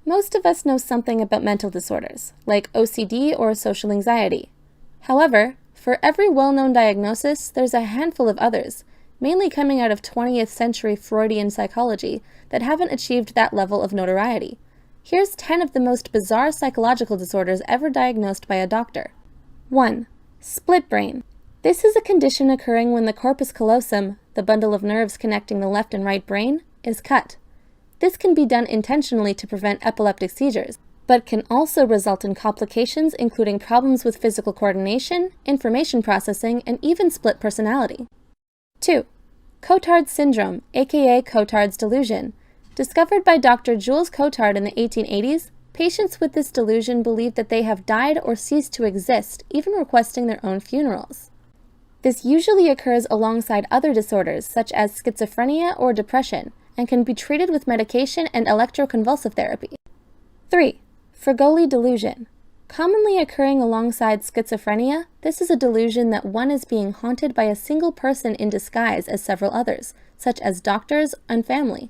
Most of us know something about mental disorders, like OCD or social anxiety. However, for every well-known diagnosis, there's a handful of others, mainly coming out of 20th century Freudian psychology, that haven't achieved that level of notoriety. Here's 10 of the most bizarre psychological disorders ever diagnosed by a doctor. 1. Split brain. This is a condition occurring when the corpus callosum, the bundle of nerves connecting the left and right brain, is cut. This can be done intentionally to prevent epileptic seizures, but can also result in complications including problems with physical coordination, information processing, and even split personality. 2. Cotard's syndrome, aka Cotard's delusion. Discovered by Dr. Jules Cotard in the 1880s, patients with this delusion believe that they have died or ceased to exist, even requesting their own funerals. This usually occurs alongside other disorders such as schizophrenia or depression, and can be treated with medication and electroconvulsive therapy. 3. Fregoli delusion. Commonly occurring alongside schizophrenia, this is a delusion that one is being haunted by a single person in disguise as several others, such as doctors and family.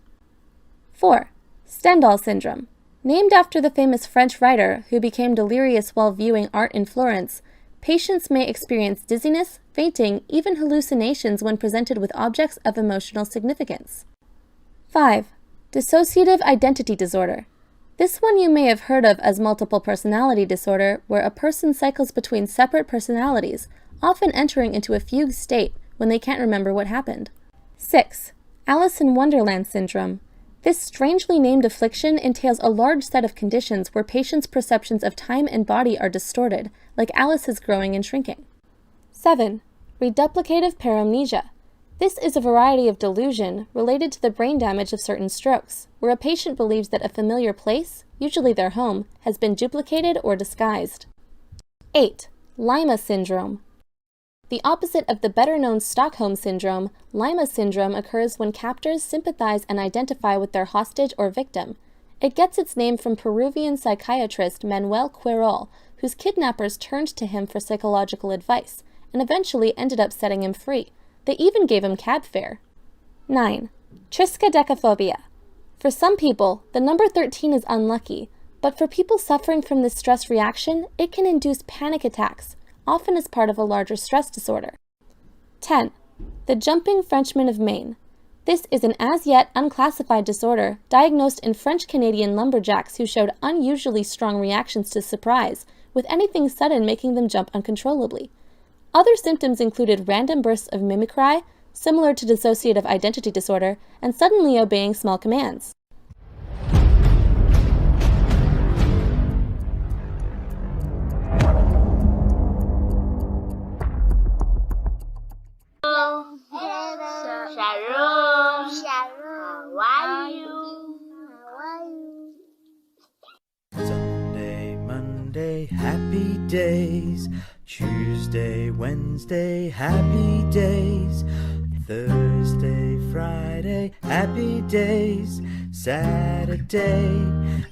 4. Stendhal syndrome. Named after the famous French writer who became delirious while viewing art in Florence, patients may experience dizziness, fainting, even hallucinations when presented with objects of emotional significance. 5. Dissociative identity disorder. This one you may have heard of as multiple personality disorder, where a person cycles between separate personalities, often entering into a fugue state when they can't remember what happened. 6. Alice in Wonderland syndrome. This strangely named affliction entails a large set of conditions where patients' perceptions of time and body are distorted, like Alice's growing and shrinking. 7. Reduplicative paramnesia. This is a variety of delusion related to the brain damage of certain strokes, where a patient believes that a familiar place, usually their home, has been duplicated or disguised. 8. Lima syndrome. The opposite of the better-known Stockholm syndrome, Lima syndrome occurs when captors sympathize and identify with their hostage or victim. It gets its name from Peruvian psychiatrist Manuel Querol, whose kidnappers turned to him for psychological advice, and eventually ended up setting him free. They even gave him cab fare. 9. Triskaidekaphobia. For some people, the number 13 is unlucky, but for people suffering from this stress reaction, it can induce panic attacks, often as part of a larger stress disorder. 10. The jumping Frenchman of Maine. This is an as-yet unclassified disorder diagnosed in French-Canadian lumberjacks who showed unusually strong reactions to surprise, with anything sudden making them jump uncontrollably. Other symptoms included random bursts of mimicry, similar to dissociative identity disorder, and suddenly obeying small commands. How are you? Sunday, Monday, happy days. Tuesday, Wednesday, happy days. Thursday, Friday, happy days. Saturday,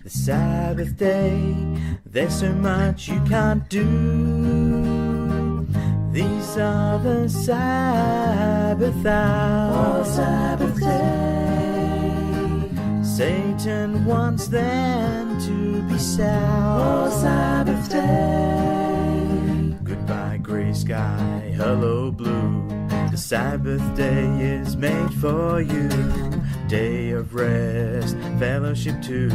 the Sabbath day. There's so much you can't do. These are the Sabbath hours. Sabbath day. Satan wants them to be sad. Sabbath day. Goodbye, gray sky, hello, blue. The Sabbath day is made for you. Day of rest, fellowship too.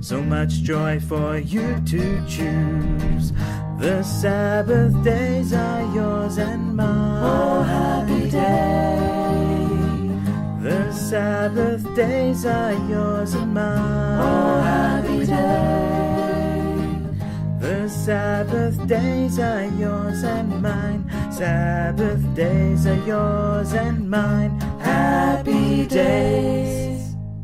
So much joy for you to choose. The Sabbath days are yours and mine. Oh, happy day. The Sabbath days are yours and mine. Oh, happy day. The Sabbath days are yours and mine. Sabbath days are yours and mine. Happy days.